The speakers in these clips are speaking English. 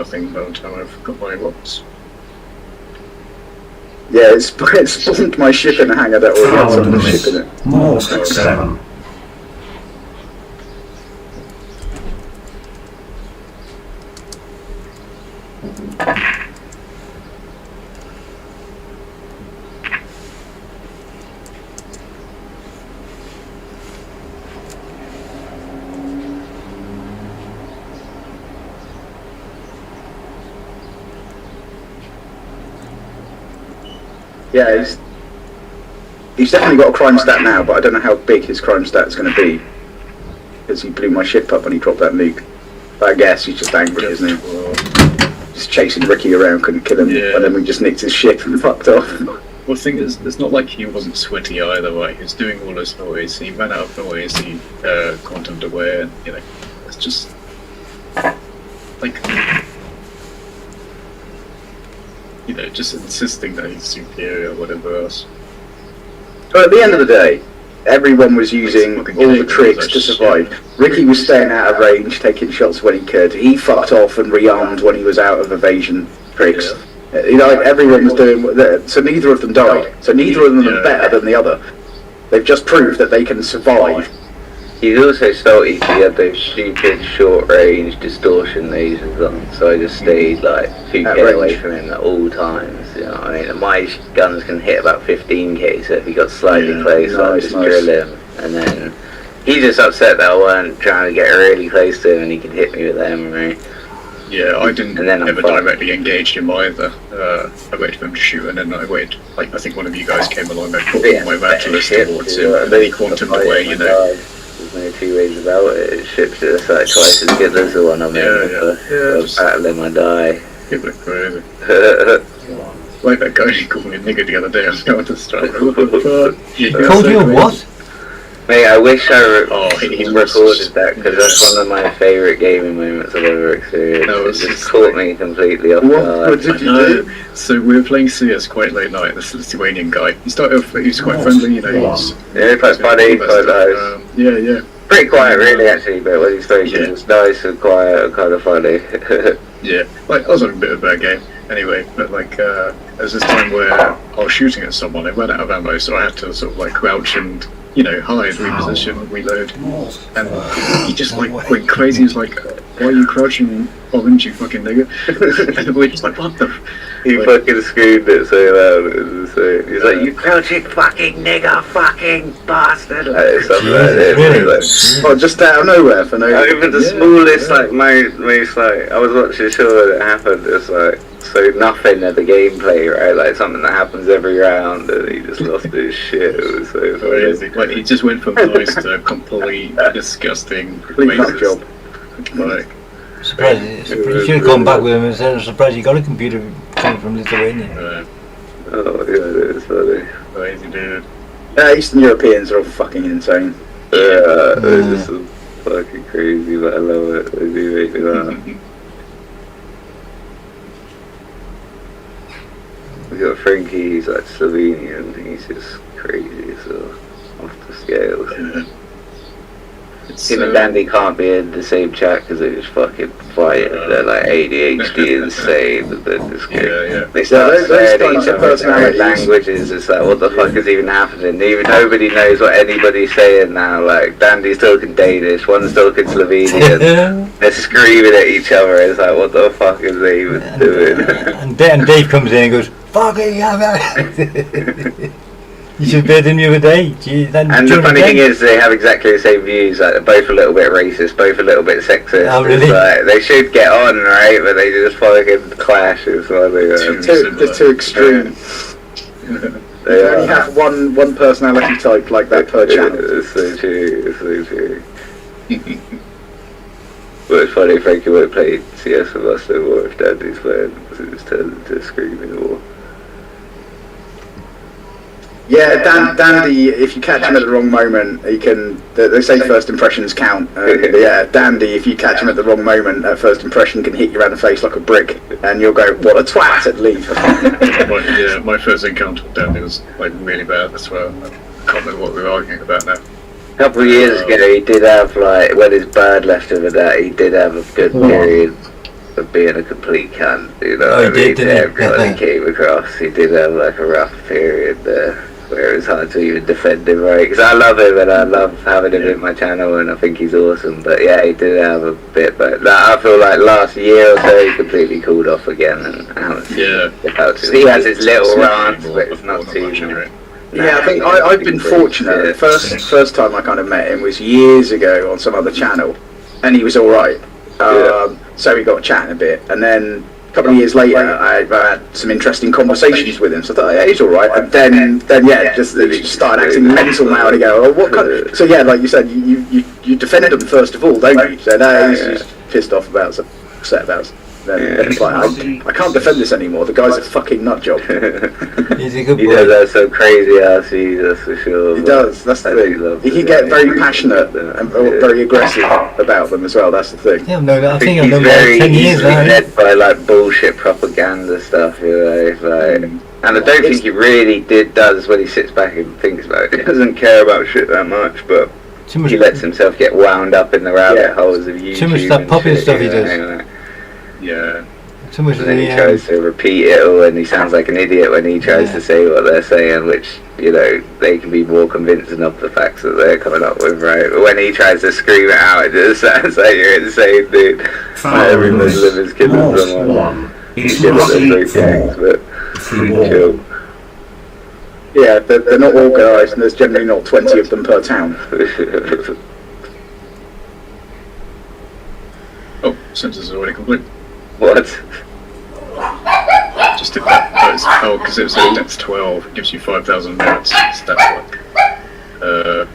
nothing by the time I've got my rocks. Yeah, it spawned my ship in a hangar that already had some of the ship in it. More 7. Yeah, he's definitely got a crime stat now, but I don't know how big his crime stat is going to be. Because he blew my ship up when he dropped that nuke. But I guess he's just angry, isn't he? Just chasing Ricky around, couldn't kill him, and then we just nicked his ship and fucked off. Well, the thing is, it's not like he wasn't sweaty either, right? He was doing all this noise, he ran out of noise, he quantumed away, and, you know, it's just... like... you know, just insisting that he's superior or whatever else. But at the end of the day, everyone was using all the tricks to survive. Ricky was staying out of range, taking shots when he could. He fucked off and rearmed when he was out of evasion tricks. You know, like everyone was doing that, so neither of them died. So neither of them are better than the other. They've just proved that they can survive. He's also salty because he had those stupid short-range distortion lasers on, so I just stayed like 2k away from him at all times. You know what I mean? My guns can hit about 15k, so if he got slightly close, I'd just drill him. And then he's just upset that I weren't trying to get really close to him and he could hit me with the memory. Yeah, I didn't ever directly engage him either. I waited for him to shoot, and then I waited. Like I think one of you guys came along, I put my Ratulus towards him, and then he quantumed away. You know. There's no two ways about it. Ships just like twice as good as the one I'm in. Battling my die. People are crazy. Like that guy who called me a nigger the other day. I was going to start. Called you a what? Mate, I wish I he recorded that because that's one of my favourite gaming moments I've ever experienced. No, it just caught me completely off guard. What did you do? So we were playing CS quite late night. This Lithuanian guy. He started off. He was quite friendly, you know. Yeah, quite funny, quite nice. Yeah. Pretty quiet, really, actually. But when he spoke, it was nice and quiet and kind of funny. Yeah, like I was having a bit of a bad game anyway. But like, there was this time where I was shooting at someone. I ran out of ammo, so I had to sort of like crouch and, you know, hide, reposition, reload. And he just like went crazy. He was like, "Why are you crouching, orange, you fucking nigga?" And we're just like, "What the?" He fucking screamed it so loud. It was insane. He's like, "You crouching fucking nigger, fucking bastard!" Like, something like that. Oh, just out of nowhere for no reason. Even the smallest, like, most, like, I was watching a show when it happened. It's like, so nothing of the gameplay, right? Like something that happens every round, and he just lost his shit. It was so crazy. Like he just went from nice to complete disgusting, racist job. Like, surprised. You should have gone back with him and said, "I'm surprised you got a computer coming from Lithuania." Oh yeah, it is funny. Crazy dude. Eastern Europeans are all fucking insane. Yeah, they're just so fucking crazy, but I love it. They do make me laugh. We got Frankie, he's like Slovenian, he's just crazy, so off the scales. Yeah. Him and Dandy can't be in the same chat because they just fucking fight. They're like ADHD insane. They're just They start saying each other in different languages. It's like, what the fuck is even happening? Even nobody knows what anybody's saying now. Like, Dandy's talking Danish, one's talking Slovenian. They're screaming at each other. It's like, what the fuck is they even doing? And Dave comes in and goes, "Fucking yeah, you should bear them the other day." And the funny thing is, they have exactly the same views. Like, they're both a little bit racist, both a little bit sexist. Oh, really? It's like, they should get on, right? But they just fucking clash. It's like they're too extreme. They only have one personality type like that per channel. It's so true. It's so true. But it's funny, Frankie won't play CS with us no more if Dandy's playing, because it just turns into a screaming war. Yeah, Dandy, if you catch him at the wrong moment, he can, they say first impressions count. Yeah, Dandy, if you catch him at the wrong moment, that first impression can hit you around the face like a brick, and you'll go, "What a twat," and leave. My first encounter with Dandy was like really bad as well. I can't remember what we were arguing about now. A couple of years ago, he did have, like, when his bird left him and that, he did have a good period of being a complete cunt, you know. Oh, he did, didn't he? Everyone he came across, he did have like a rough period there. Where it was hard to even defend him, right? Because I love him and I love having him in my channel and I think he's awesome. But yeah, he did have a bit. But I feel like last year or so he completely cooled off again. And he has his little rants, but it's not too. Yeah, I think I've been fortunate. The first time I kind of met him was years ago on some other channel, and he was all right. So we got chatting a bit, and then a couple of years later, I had some interesting conversations with him. So I thought, yeah, he's all right. And then just started acting mental now, and I go, oh, what kind of... So yeah, like you said, you defended him first of all, don't you? So no, he's pissed off about some, upset about some. Then it's like, I can't defend this anymore. The guy's a fucking nut job. He's a good boy. He does have some crazy ass views, that's for sure. He does, that's the thing. He can get very passionate and very aggressive about them as well, that's the thing. Yeah, I think he's I've known very 10 years easily now. led by like bullshit propaganda stuff, you know, like, and I don't think he really does when he sits back and thinks about it. He doesn't care about shit that much, but he lets himself get wound up in the rabbit holes of YouTube. Too much that popping stuff he does. Yeah. Too much and then he tries to repeat it all and he sounds like an idiot when he tries to say what they're saying, which, you know, they can be more convincing of the facts that they're coming up with, right? But when he tries to scream it out, it just sounds like you're insane, dude. Every Muslim is killing someone. He's killing them things, but chill. Yeah, they're not organised and there's generally not 20 of them per town. Oh, census is already complete. What? Just did that. Oh, because it said that's 12. It gives you 5,000 merits. So that's like.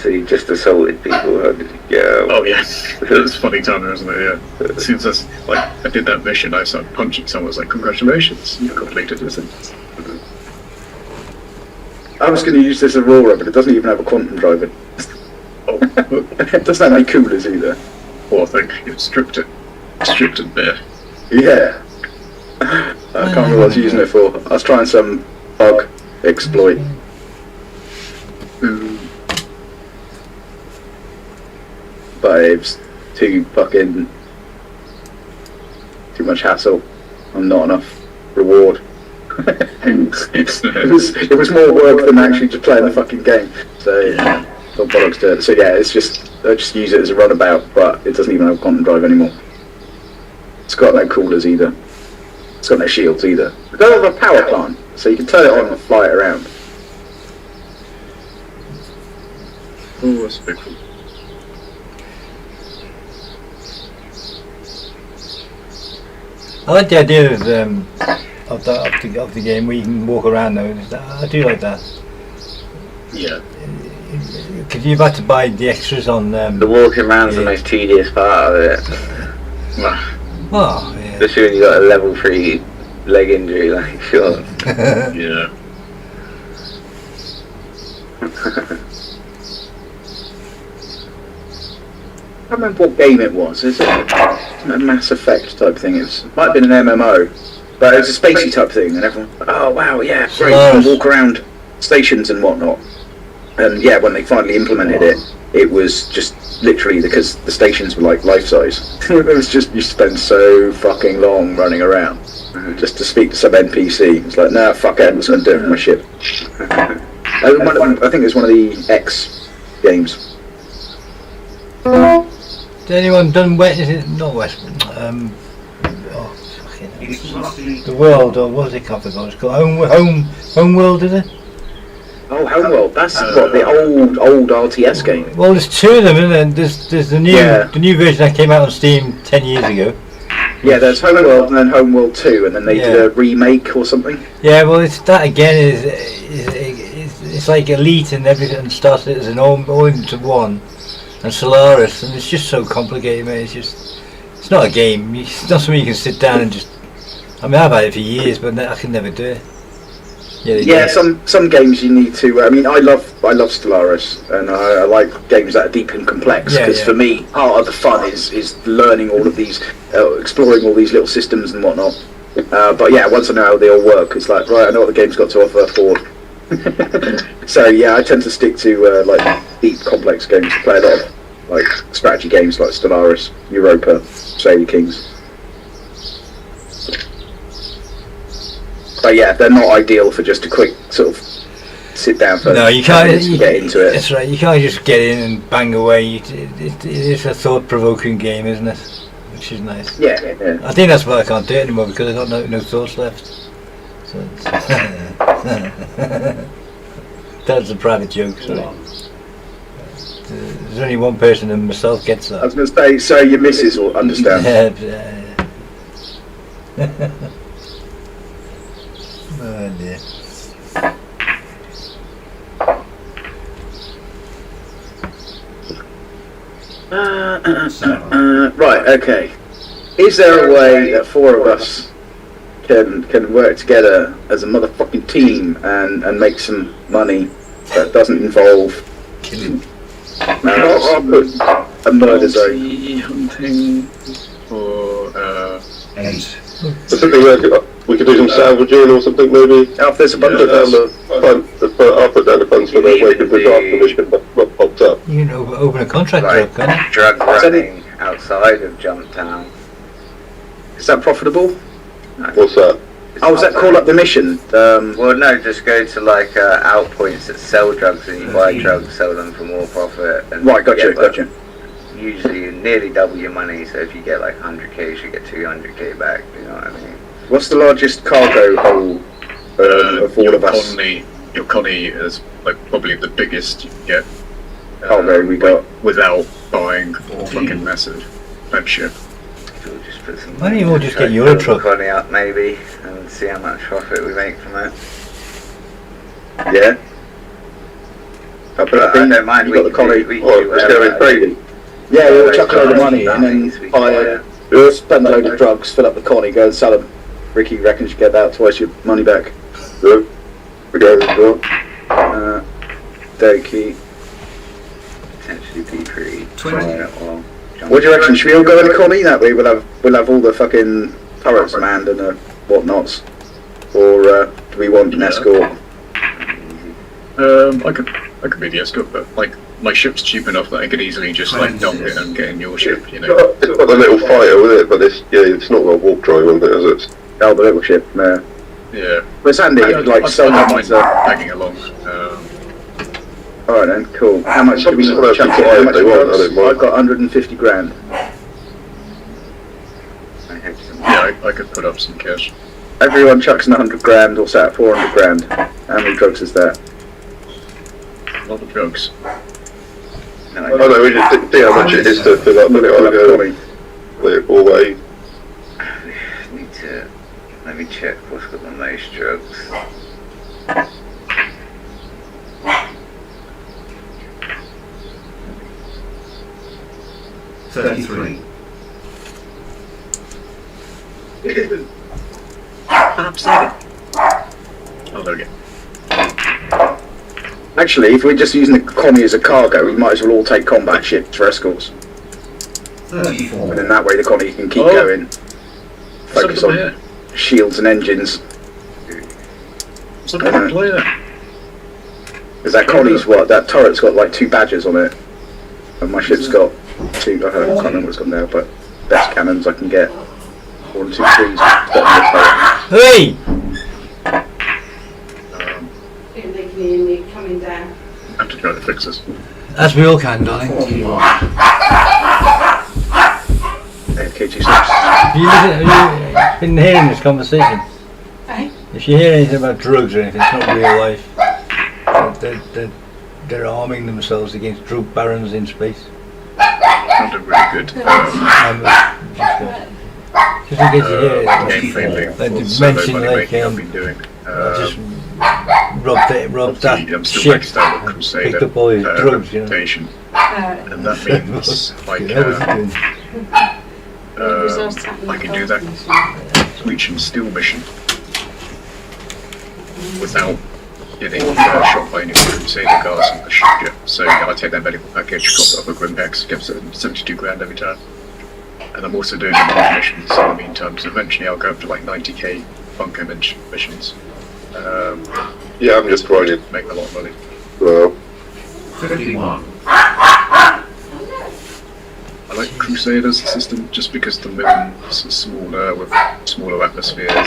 So you just assaulted people. How did you go? Oh yeah, it was funny timing, wasn't it? Yeah. As soon as I did that mission, I started punching someone. I was like, "Congratulations, you've completed this." I was going to use this Aurora, but it doesn't even have a quantum driver. Oh, it doesn't have any coolers either. Poor thing. You've stripped it bare. Yeah. I can't remember what I was using it for. I was trying some bug exploit. But it was too much hassle and not enough reward. it was more work than actually just playing the fucking game. So yeah, got bollocks to it. So yeah, it's just I just use it as a runabout, but it doesn't even have a quantum drive anymore. It's got no coolers either. It's got no shields either. It does have a power plant, so you can turn it on and fly it around. Oh, that's a big one. I like the idea of the game where you can walk around though. I do like that. Yeah. Because you've had to buy the extras on the walking around's the most tedious part of it. Oh, yeah. Especially when you got a level 3 leg injury, like, sure. Yeah. I can't remember what game it was. Is it a Mass Effect type thing? It might have been an MMO, but it was a spacey type thing, and everyone, oh wow, yeah, great, you can walk around stations and whatnot. And yeah, when they finally implemented it, it was just literally because the stations were like life size. It was just you spend so fucking long running around just to speak to some NPC. It's like, nah, fuck it, I'm just going to do it for my ship. I think it was one of the X games. Has anyone done West? Is it not West? The World, or what was it called? It's called Home World, is it? Oh, Homeworld. That's what the old RTS game. Well, there's two of them, isn't there? There's the new version that came out on Steam 10 years ago. Yeah, there's Homeworld and then Homeworld 2, and then they did a remake or something. Yeah, well, it's that again. It's like Elite and everything started as an all into one, and Solaris, and it's just so complicated, mate. It's not a game. It's not something you can sit down and just. I mean, I've had it for years, but I can never do it. Yeah, some games you need to. I mean, I love Stellaris, and I like games that are deep and complex. Because for me, part of the fun is learning all of these, exploring all these little systems and whatnot. But yeah, once I know how they all work, it's like, right, I know what the game's got to offer forward. So yeah, I tend to stick to like deep, complex games. Play a lot of like strategy games like Stellaris, Europa, Sailor Kings. But yeah, they're not ideal for just a quick sort of sit down for. No, you can't get into it. That's right. You can't just get in and bang away. It's a thought-provoking game, isn't it? Which is nice. Yeah. I think that's why I can't do it anymore because I've got no thoughts left. So that's a private joke. Sorry. There's only one person and myself gets that. I was going to say, so your missus will understand. Oh dear. Right, okay. Is there a way that four of us can work together as a motherfucking team and make some money that doesn't involve Killing. a murder zone? Hunting or Something we could do some salvaging or something maybe. Oh, if there's a bunch Put of down us. I'll put down the funds for the way people after mission popped up. You can open a contract Like job, can't you? drug running outside of Jumptown. Is that profitable? What's that? Oh, was that call up the mission? Well, no, just go to like outpoints that sell drugs and you buy drugs, sell them for more profit. And Right, gotcha, get, like, gotcha. Usually you nearly double your money, so if you get like 100k, you should get 200k back, you know what I mean? What's the largest cargo hole of all of us? Your Connie is like probably the biggest you can get. Cargo we got. Without buying fucking massive ship. So we'll just put some Why don't you all just try get to your build truck? the Connie up maybe, and see how much profit we make from it. Yeah. I don't mind, you got the collie. we Oh, let's go in crazy. Yeah, we'll chuck a load of money in and We buy can, spend a load of drugs, fill up the connie, go and sell them. Ricky reckons you get that twice your money back. Good. We go as well. Dokie. potentially be pretty 20. well. What do you reckon? Should we all go in the connie? That way we'll have all the fucking turrets manned and whatnots. Or do we want an escort? I could be the escort, but like my ship's cheap enough that I could easily just like dump it and get in your ship, you know. It's got a little fighter with it, but it's not a warp drive, is it? Oh, the little ship, yeah. Yeah. But it's handy, like so I don't much. mind tagging along. Alright then, cool. How much do we Some chuck people in? How if much they want, I drugs? don't mind. I've got 150 grand. I hope some Yeah, I could put up some cash. Everyone chucks in 100 grand or so at 400 grand. How many drugs is that? A lot of drugs. no, I don't know, we just see how much it is to fill up and I'll go let it all away. need to let me check what's got the most drugs. $33. Oh, there we go. Actually, if we're just using the commie as a cargo, we might as well all take combat ships for escorts. And then 34. that way the commie can keep Oh. going. Focus Something on here. shields and engines. Something to play there. Because that connie's that turret's got like 2 badges on it. And my ship's got 2, I can't remember what it's got now, but best cannons I can get. 1, 2, 3's bottom of the turret. Hey! They can hear me coming down. I have to try to fix this. As we all can, darling. KG6. Have you been hearing this conversation? Eh? If you hear anything about drugs or anything, it's not real life. They're arming themselves against drug barons in space. Sounded really good. Just in case you hear it. Gameplay link Like for to solo mention, money like, making I've been doing. just robbed that I'm still ship maxed out with and Crusader picked up all his drugs, you know. reputation, Uh, and that means I That was can good. resource tapping I can do that Reach and Steal mission without getting shot by any Crusader guards on the ship. So I take that medical package, got up a Grimpex, gives it 72 grand every time. And I'm also doing the missions in the meantime, so eventually I'll go up to like 90k bunker missions. Yeah, I'm just trying to Make a lot of money. 51. I like Crusaders system just because the moon's smaller with smaller atmospheres. And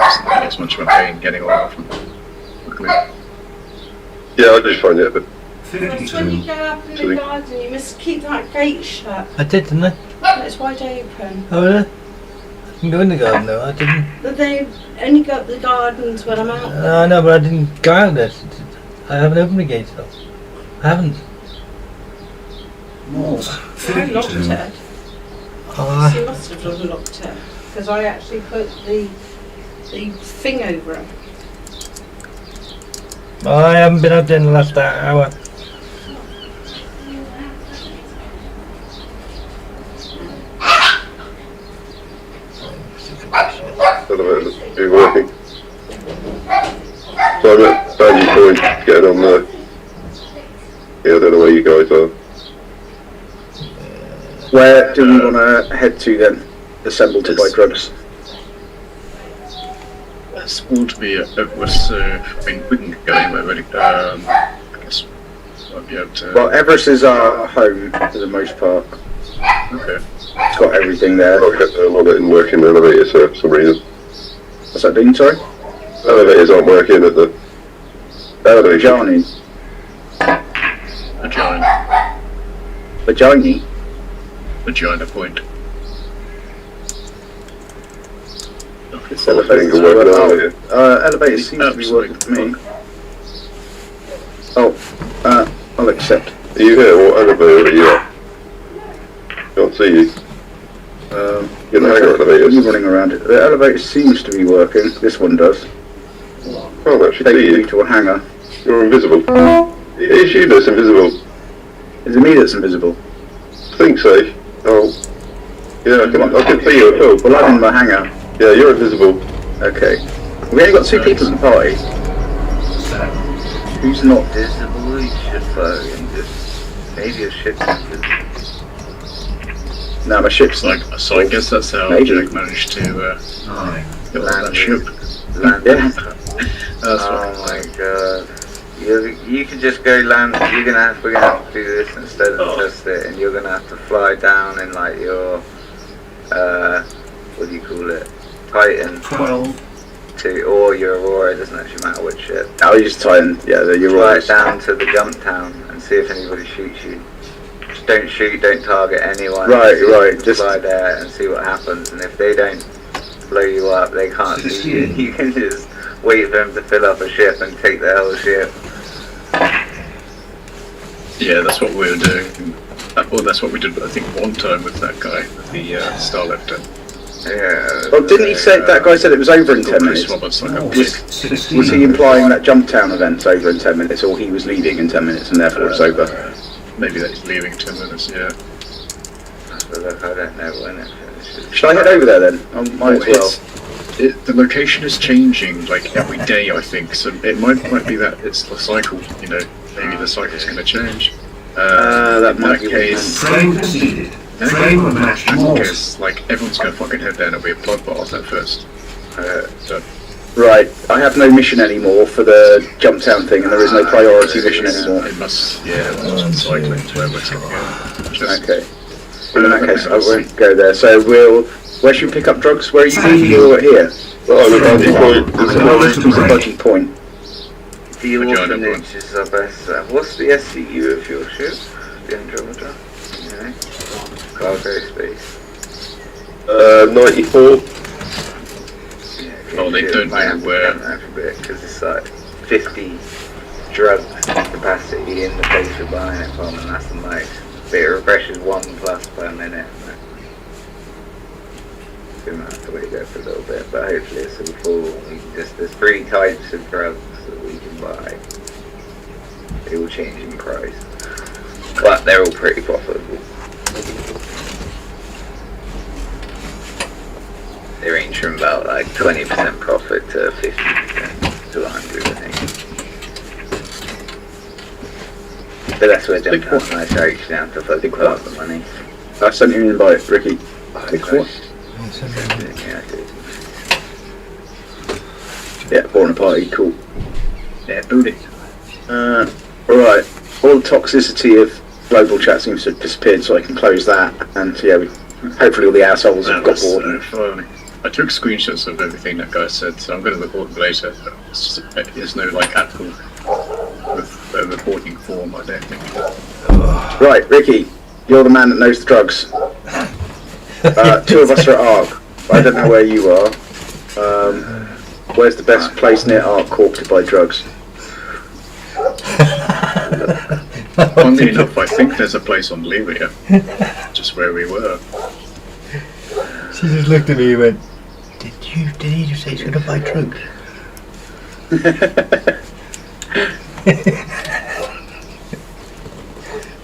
it's not as much of a pain getting all of them. Luckily. Yeah, I just find it a bit. Because when you go up in the garden, you must keep that gate shut. I did, didn't I? It's wide open. Oh, really? I can go in the garden though. I didn't. But they only go up the gardens when I'm out there. I know, but I didn't go out there. I haven't opened the gate though. I haven't. I locked it. Oh, So you must have locked it. Because I actually put the thing over it. I haven't been out there in the last hour. Elevator's been working. So I'm at Badgy Point, getting on there. Yeah, I don't know where you guys are. Where do we want to head to then? Assemble to buy drugs. It's all to be Everest, I mean, we can go anywhere really. I guess I'll be able to. Well, Everest is our home for the most part. Okay. It's got everything there. I'm not letting work in the elevator, so for some reason. What's that doing, sorry? Elevators aren't working at the elevation. Vagina. Vagina. Vagina? Vagina point. This Elevator elevator's working working. elevator. Elevator seems to be working for me. Oh, I'll accept. Are you here? What elevator are you at? Can't see you. You're in the hangar elevators. You're running around it. The elevator seems to be working. This one does. Can't actually see Taking me you. to a hangar. You're invisible. It's you that's invisible. Is it me that's invisible? I think so. Oh. Yeah, I can see you at all. Well, I'm in my hangar. Yeah, you're invisible. Okay. We only got 2 people in the party. Who's not? Visible, you should fucking just. Maybe your ship's invisible. No, my ship's Like, so I guess that's how Maybe. Jack managed to get on that ship. Land. Yeah. That's Oh my god. You can just go land. We're gonna have to do this instead of test it, and you're gonna have to fly down in like your what do you call it? Titan. 12. Or your Aurora. It doesn't actually matter which ship. I'll just tie in. Yeah, you're Fly right. down to the jump town and see if anybody shoots you. Just don't shoot. Don't target anyone. Right. Just fly there and see what happens. And if they don't blow you up, they can't see you. You can just wait for them to fill up a ship and take the whole ship. Yeah, that's what we were doing. Well, that's what we did, I think, one time with that guy, the Starlifter. Yeah. Well, didn't he say that guy said it was over in 10 minutes? Roberts, like, Was he implying that jump town event's over in 10 minutes, or he was leaving in 10 minutes and therefore it's over? maybe that he's leaving in 10 minutes, yeah. So look, I don't know when it finishes. Should I head over there then? I might as well. The location is changing like every day, I think. So it might be that it's the cycle. You know, maybe the cycle's going to change. That in might that be case, Frame conceded. Frame of match lost. because like everyone's going to fucking head there and it'll be a bloodbath at first. So Right, I have no mission anymore for the jump town thing, and there is no priority mission anymore. it must, yeah, it must be cycling to where we're taking it. Just, Okay. In that case, I won't go there. So where should we pick up drugs? Where are you leaving? You're here. Well, I'm at Badgy Point. It's a budgie point. The Vagina orphanages are best. What's the SCU of your ship? The Andromeda? Yeah. Cargo space. 94. Oh, they don't know where. Because it's like 50 drug capacity in the place you're buying it from, and that's the max. But it refreshes 1+ per minute. So we might have to wait there for a little bit, but hopefully it's all full. We can there's 3 types of drugs that we can buy. They all change in price, but they're all pretty profitable. They range from about like 20% profit to 50% to 100, I think. But that's where jump down nice outreach down to fucking put up the money. I sent you an invite, Ricky. Pick what? Yeah, I did. Yeah, born a party, cool. Yeah, booty. Right, all the toxicity of global chat seems to have disappeared, so I can close that. And yeah, hopefully all the assholes have That got was bored so and funny. I took screenshots of everything that guy said, so I'm going to report them later. There's no like actual reporting form, I don't think. Right, Ricky, you're the man that knows the drugs. 2 of us are at Ark. I don't know where you are. Where's the best place near Ark Corp to buy drugs? Funnily enough, I think there's a place on Lyria, just where we were. She just looked at me and went, did he just say he's going to buy drugs?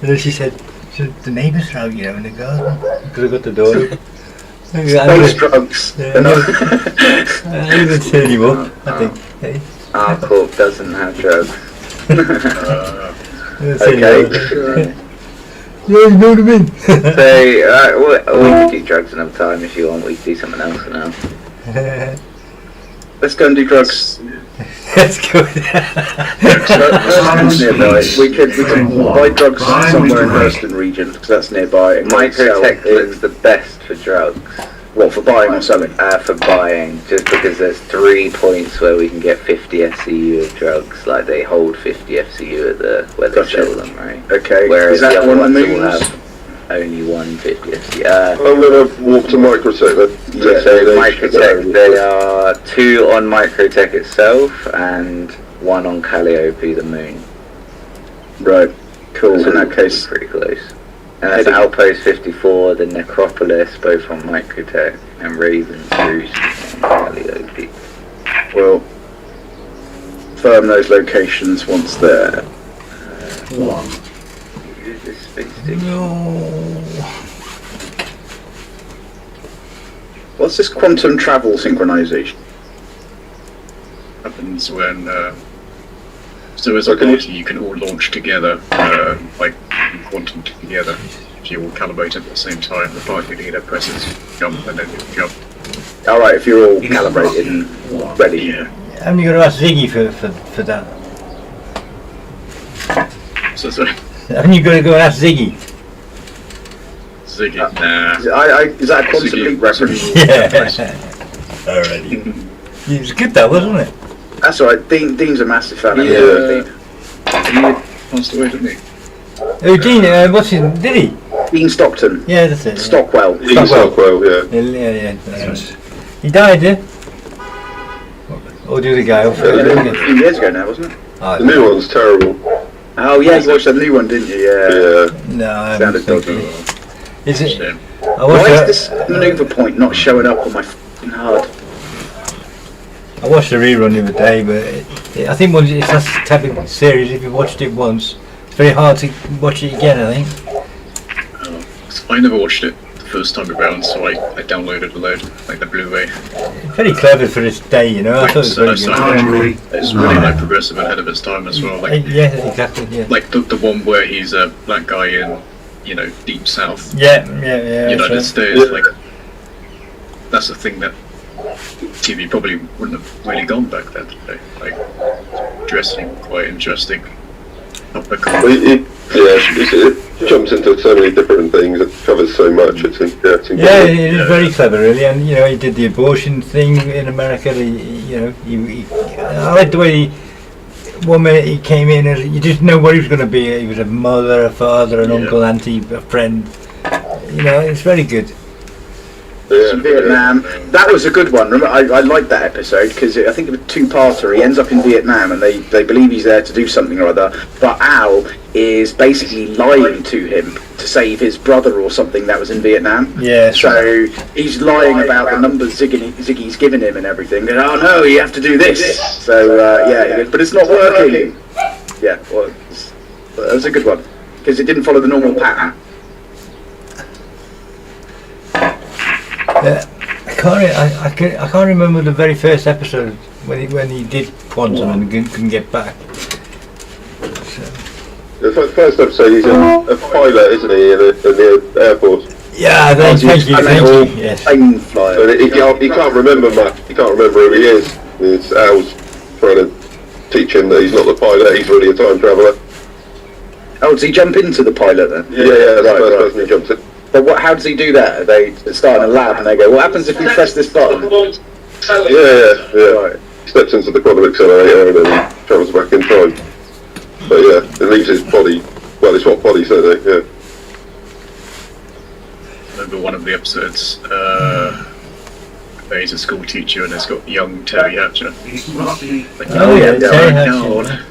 And then she said, the neighbours are out, in the garden. Because I got the door open. Space drugs. Yeah, I didn't say anymore, I think. Hey. Our corp doesn't have drugs. Okay. Yeah, you know what I mean? So, we can do drugs another time if you want. We can do something else for now. Let's go and do drugs. Let's go. Hurston's nearby. We could buy drugs somewhere in Hurston region because that's nearby. Microtech looks the best for drugs. What, for buying or selling? For buying, just because there's 3 points where we can get 50 FCU of drugs. Like they hold 50 FCU at where they sell them, right? Okay. Whereas is that the other one ones of the will moves? have only 150 FCU. I'm going to walk to Microtech then. So Microtech, there are 2 on Microtech itself and 1 on Calliope the moon. Right. Cool. So In that case, pretty close. And that's Outpost 54, the Necropolis, both on Microtech, and Raven's Roost on Calliope. we'll firm those locations once there. 1. Use this space station. No. What's this quantum travel synchronization? Happens when so as a party you can all launch together, like quantum together. If you all calibrate at the same time, the party leader presses jump and then you jump. Alright, if you're all calibrated and ready. Yeah. Haven't you got to ask Ziggy for that? So sorry. Haven't you got to go and ask Ziggy? Ziggy, nah. Is that a quantum Ziggy. leap reference? Yeah. Already. It was good though, wasn't it? That's alright. Dean's a massive fan of Yeah. Dean. He passed away, didn't he? Oh, Dean, what's his, did he? Dean Stockton. Yeah, that's it. Stockwell. Stockwell, yeah. Yeah. He died, yeah? Or the other guy? A few years ago now, wasn't it? The new one's terrible. Oh yeah, you watched that new one, didn't you? Yeah. Yeah. No, I Sounded haven't dodgy. Is it? Shame. I Why watched, is this manoeuvre point not showing up on my f***ing HUD? I watched the rerun the other day, but I think once it's that type of series, if you've watched it once, it's very hard to watch it again, I think. I never watched it the first time around, so I downloaded a load, like the Blu-ray. It's very clever for its day, I thought it was very good. Primary. It's really like progressive and ahead of its time as well. Like Yeah, exactly, yeah. like the one where he's a black guy in, deep south Yeah, United that's right. States. Like that's the thing that TV probably wouldn't have really gone back then. Like dressing quite interesting. Well, it jumps into so many different things. It covers so much. It's incredible. Yeah, it is very clever, really, and he did the abortion thing in America. I like the way one minute he came in and you didn't know what he was going to be. He was a mother, a father, an uncle, auntie, a friend. It's very good. Yeah. Vietnam. That was a good one. Remember, I liked that episode because I think it was a two-parter. He ends up in Vietnam and they believe he's there to do something or other. But Al is basically lying to him to save his brother or something that was in Vietnam. Yeah. So he's lying about the numbers Ziggy's given him and everything. And, oh no, you have to do this. So but it's not working. Yeah, well, that was a good one because it didn't follow the normal pattern. I can't remember the very first episode when he did quantum and couldn't get back. The first episode, he's a pilot, isn't he, in the Air Force? Yeah, thank you. Yes. Plane flyer. So he can't remember much. He can't remember who he is. It's Al's trying to teach him that he's not the pilot. He's really a time traveller. Oh, does he jump into the pilot then? Yeah, that's the first person he jumps in. But how does he do that? They start in a lab and they go, what happens if we press this button? Yeah. Right. He steps into the quantum accelerator and then he travels back in time. But yeah, it leaves his body, well, it's what body, so they, yeah. I remember one of the episodes, where he's a school teacher and has got young Terry Hatcher. It's roughly Terry Hatcher.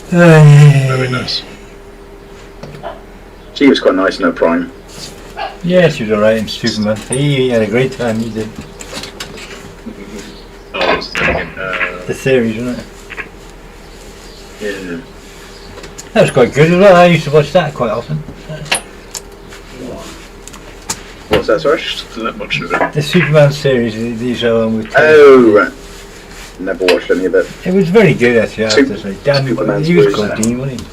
Very nice. She was quite nice in her prime. Yeah, she was alright in Superman. He had a great time, he did. Oh, what's the thing again? The series, wasn't it? Yeah. That was quite good as well. I used to watch that quite often. What's that, sorry? Just that much of it. The Superman series, these are on with Oh, right. Never watched any of it. It was very good actually, I have to say. Dan, Superman's he was was, called Dean, wasn't he?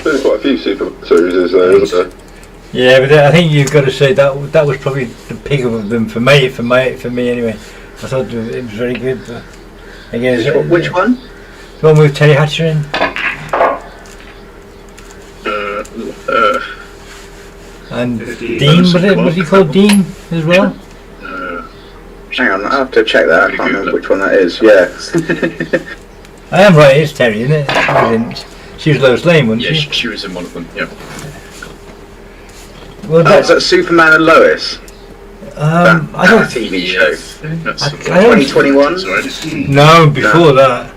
There's quite a few super series there, isn't there? Yeah, but I think you've got to say that was probably the pick of them for me anyway. I thought it was very good. But again, Which one? The one with Terry Hatcher in. And Dean, was he called Dean as well? Hang on, I'll have to check that. I can't remember which one that is. Yeah. I am right, it's Terry, isn't it? She was Lois Lane, wasn't Yeah, she? she was in one of them, yeah. Well, Is that Superman and Lois? I don't. TV show. That's I don't- 2021? No, before that.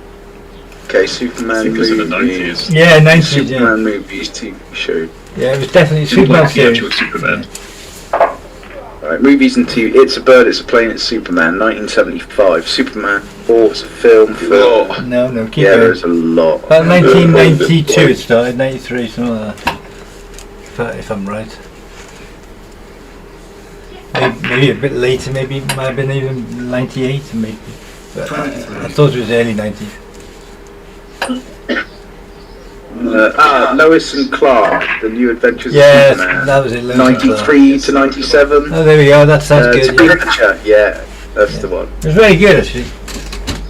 Okay, I Superman think it was in the movie. 90s. Yeah, 90s. Yeah. Superman movies, TV show. Yeah, it was definitely Didn't Superman like the series. actual Superman. Right, movies and TV. It's a Bird, It's a Plane, It's Superman, 1975. Superman 4, it's a film. No, keep Yeah, going. there's a lot. About 1992 it started, 93, something like that. If I'm right. Maybe a bit later, maybe it might have been even 98, maybe. But I thought it was early 90s. Lois and Clark, The New Adventures Yeah, of Superman. that was it. Lois and 93 to 97. Oh, there we go. That sounds good. Terry Yeah. Hatcher, yeah, that's the one. It was very good, actually.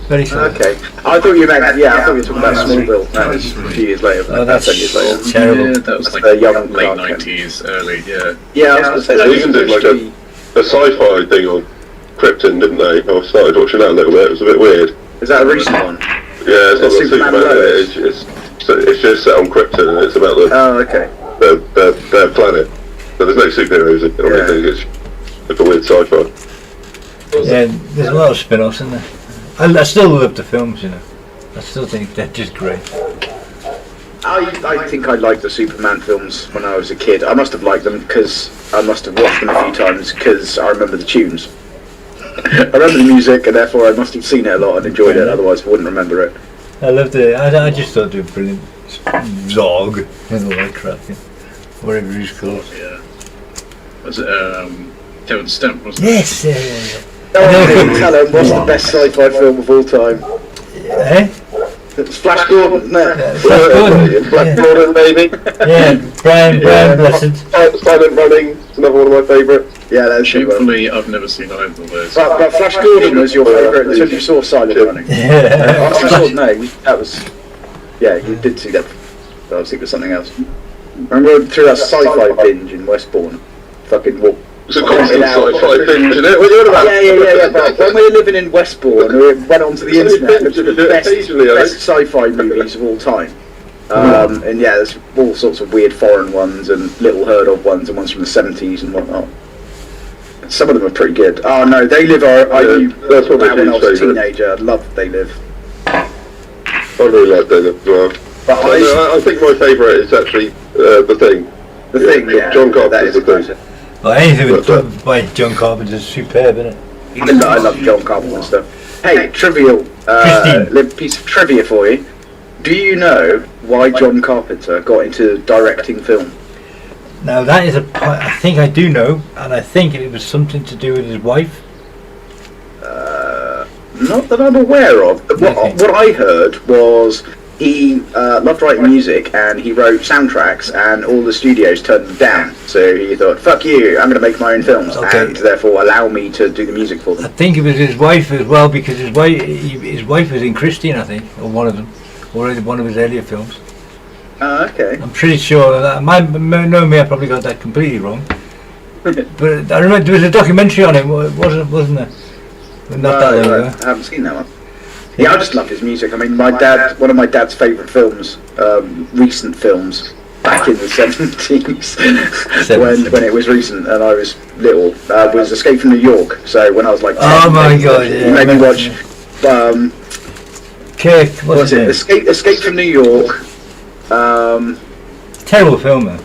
Very good. Okay, I thought you meant, I thought you were talking about Smallville. That was a few years later. Oh, that's 10 years later. terrible. Yeah, that was like The young late Clark Kent. 90s, early, yeah. Yeah, I was going to say, They even did like a sci-fi thing on Krypton, didn't they? I started watching that a little bit. It was a bit weird. is that a recent one? Yeah, it's not got Superman Superman in Lois? it. It's just set on Krypton and it's about Oh, okay. their planet. So there's no superheroes in it or Yeah. anything. It's like a weird sci-fi. Yeah, there's a lot of spin-offs in there. I still love the films, you know. I still think they're just great. I think I liked the Superman films when I was a kid. I must have liked them because I must have watched them a few times because I remember the tunes. I remember the music and therefore I must have seen it a lot and enjoyed it, otherwise I wouldn't remember it. I loved it. I just thought they were brilliant. Zog and all that crap, yeah. Whatever he's called. Yeah. Was it, Kevin Stamp, wasn't Yes, yeah. No one can tell him what's the best sci-fi film of all time. Eh? It's Flash Gordon, isn't it? Flash Gordon. Black Yeah. Gordon, maybe. Yeah, Brian Blessed. Silent Running. It's another one of my favourites. Yeah, that's the one. Shamefully, I've never seen either of those. But Flash Gordon was your favourite until you saw Silent Running. Yeah. That was... Yeah, you did see that. I was thinking of something else. I remember through that sci-fi binge in Westbourne. Fucking walk. It's a constant sci-fi binge, isn't it? What are you on about? Yeah. But when we were living in Westbourne, we went onto the internet and looked at the best sci-fi movies of all time. And yeah, there's all sorts of weird foreign ones and little heard of ones and ones from the 70s and whatnot. Some of them are pretty good. Oh no, They Live. I knew that's what that when I was a favourite. teenager. I loved They Live. I really like They Live as well. But I think my favourite is actually The Thing. The Thing, yeah, John that Carpenter's is The a Thing. Well, anything with by John Carpenter is superb, isn't it? I love John Carpenter and stuff. Hey, trivial, little piece of trivia for you. Do you know why John Carpenter got into directing film? Now that is I think I do know, and I think it was something to do with his wife. Not that I'm aware of. What I heard was he loved writing music, and he wrote soundtracks, and all the studios turned them down. So he thought, "Fuck you! I'm going to make my own films, and therefore allow me to do the music for them." I think it was his wife as well, because his wife was in Christine, I think, or one of them, or one of his earlier films. Okay. I'm pretty sure that I probably got that completely wrong. But I remember there was a documentary on him, wasn't there? Not that long ago. I haven't seen that one. Yeah, I just love his music. I mean, one of my dad's favourite films, recent films, back in the 70s, when it was recent and I was little, was Escape from New York. So when I was like 10, oh my god, he made me watch, Kirk, what's it? Escape from New York. Terrible film, man.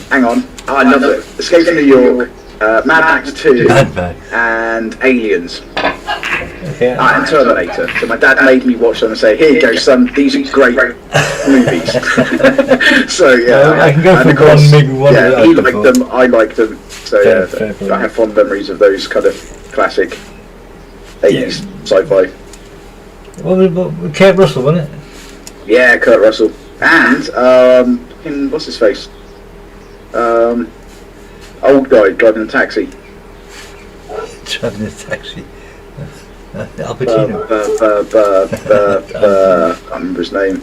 Hang on. Oh, I love it. Escape from New York, Mad Max 2, and Aliens. Okay. And Terminator. So my dad made me watch them and say, "Here you go, son. These are great movies." So yeah, I can go for one, maybe one. Yeah, he liked them. I liked them. So yeah, I have fond memories of those kind of classic 80s sci-fi. Well, Kurt Russell, wasn't it? Yeah, Kurt Russell. And what's his face? Old guy driving a taxi. Driving a taxi. Al Pacino. I can't remember his name.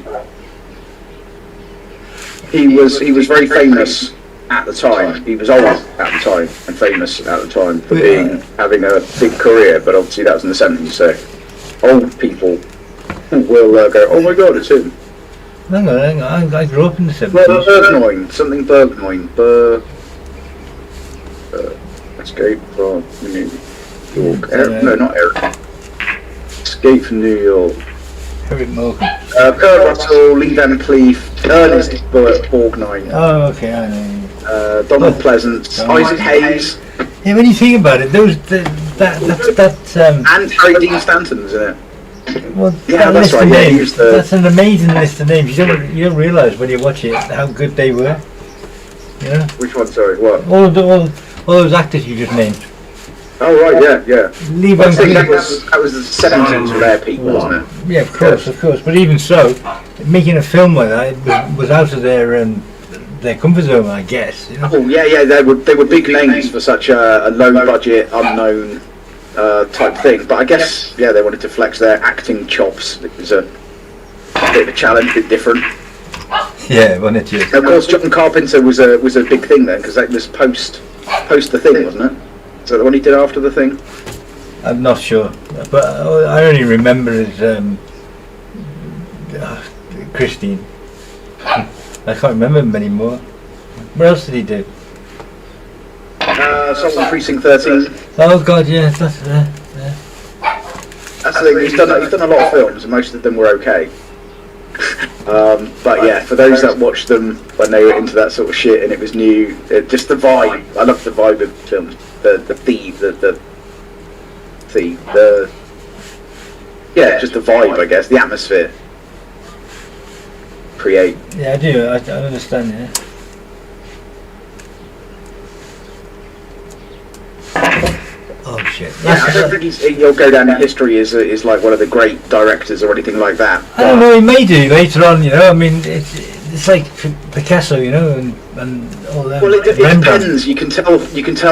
He was very famous at the time. He was old at the time and famous at the time for having a big career. But obviously that was in the 70s. So old people will go, "Oh my God, it's him." Hang on. I grew up in the 70s. Bergnoin, something Bergnoin. Escape from New York. No, not Eric. Escape from New York. Eric Morgan. Kurt Russell, Lee Van Cleef, Ernest Borgnine. Oh, okay, I know. Donald Pleasance, Isaac Hayes. Yeah, when you think about it, and Harry Dean Stanton's in it. Well, yeah, that's right. That's an amazing list of names. You don't realise when you watch it how good they were. You know? Which one? Sorry, what? All those actors you just named. Oh right, yeah. Lee Van Cleef. That was the 70s for their people, wasn't it? Yeah, of course. But even so, making a film like that was out of their comfort zone, I guess. You know? Oh yeah. They were big names for such a low budget, unknown type thing. But I guess they wanted to flex their acting chops. It was a bit of a challenge, a bit different. Yeah, wasn't it? Of course, John Carpenter was a big thing then, because that was post the Thing, wasn't it? Is that the one he did after the Thing? I'm not sure, but I only remember his Christine. I can't remember him anymore. What else did he do? Assault on Precinct 13. Oh God, yeah, That's the thing. He's done a lot of films, and most of them were okay. But yeah, for those that watched them when they were into that sort of shit and it was new, just the vibe. I love the vibe of films. Just the vibe, I guess, the atmosphere. Create. Yeah, I do. I understand. Yeah. Oh shit! I don't think he'll go down in history as like one of the great directors or anything like that. I don't know. He may do later on. You know, I mean, it's like Picasso, you know, and all that. Well, it depends. You can tell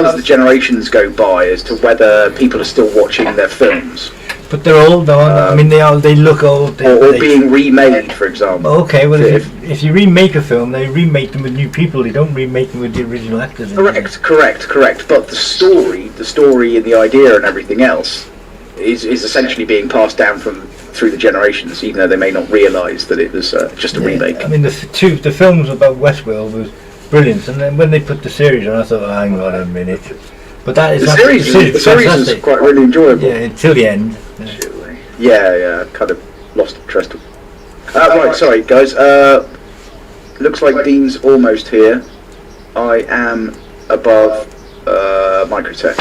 as the generations go by as to whether people are still watching their films. But they're old, though. I mean, they look old. Or being remade, for example. Okay, well, if you remake a film, they remake them with new people. They don't remake them with the original actors. Correct. But the story and the idea and everything else is essentially being passed down through the generations, even though they may not realise that it was just a remake. I mean, the films about Westworld was brilliant, and then when they put the series on, I thought, hang on a minute. But that is the series is quite really enjoyable. Yeah, until the end. Yeah, kind of lost interest. Right, sorry guys. Looks like Dean's almost here. I am above Microtech.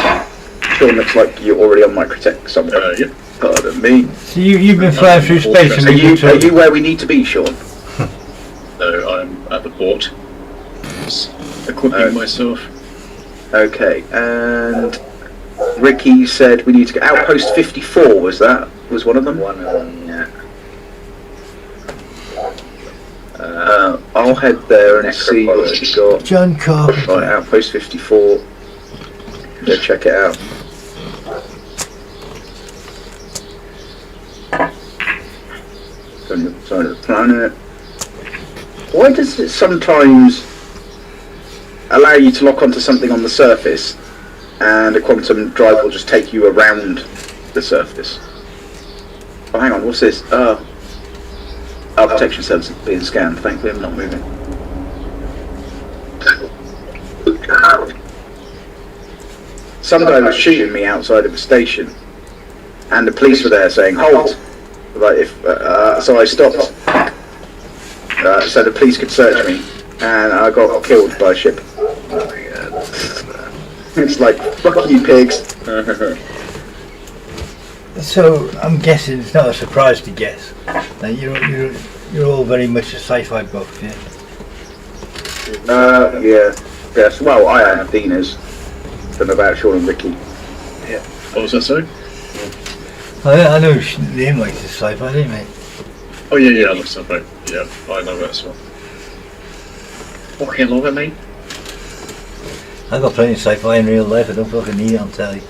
Sean, looks like you're already on Microtech somewhere. Yeah. Pardon me. So you've been flying through space. Are you where we need to be, Sean? No, I'm at the port. Just equipping myself. Okay, and Ricky said we need to go. Outpost 54 was one of them? One of them, yeah. I'll head there and see what you got. John Carpenter. Right, Outpost 54. Go check it out. Go on the side of the planet. Why does it sometimes allow you to lock onto something on the surface and a quantum drive will just take you around the surface? Oh, hang on, what's this? Our protection cells being scanned. Thankfully, I'm not moving. Some guy was shooting me outside of the station, and the police were there saying, "Halt!" Like so I stopped, so the police could search me, and I got killed by a ship. It's like, fuck you, pigs. So I'm guessing it's not a surprise to guess that you're all very much a sci-fi buff, yeah. Yeah. Yes. Well, I am. Dean is. Don't know about Sean and Ricky. Yeah. What was that, sorry? I know Liam likes his sci-fi, don't you, mate? Oh yeah, I love sci-fi. Yeah, I love it as well. Fucking love it, mate. I got plenty of sci-fi in real life. I don't fucking need it on telly.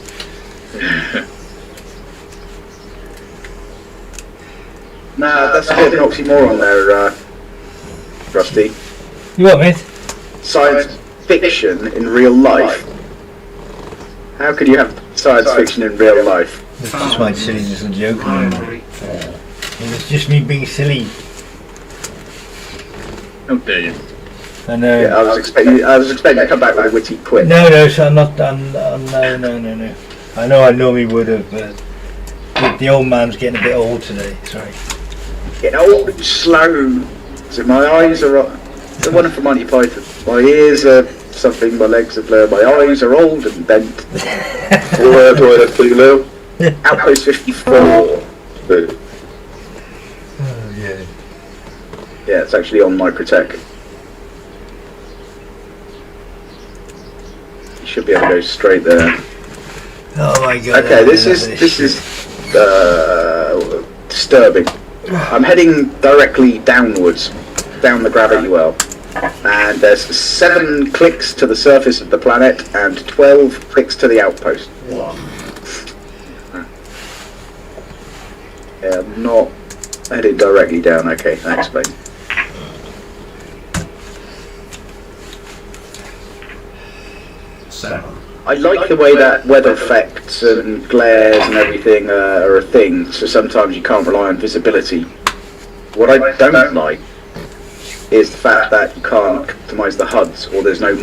Nah, that's a bit of an oxymoron there, Rusty. You what, mate? Science fiction in real life. How could you have science fiction in real life? It's just my silly little joke. It's just me being silly. How dare you? I know. Yeah, I was expecting to come back with a witty quip. No, so I'm not. No. I know we would have, but the old man's getting a bit old today. Sorry. Getting old and slow. So my eyes are. The one from Monty Python. My ears are something. My legs are blurred. My eyes are old and bent. Where do I have to now? Outpost 54. Oh yeah. Yeah, it's actually on Microtech. You should be able to go straight there. Oh my god. Okay, this is disturbing. I'm heading directly downwards, down the gravity well, and there's 7 clicks to the surface of the planet and 12 clicks to the outpost. Yeah, I'm not heading directly down. Okay, that explains. I like the way that weather effects and glares and everything are a thing, so sometimes you can't rely on visibility. What I don't like is the fact that you can't customise the HUDs, or there's no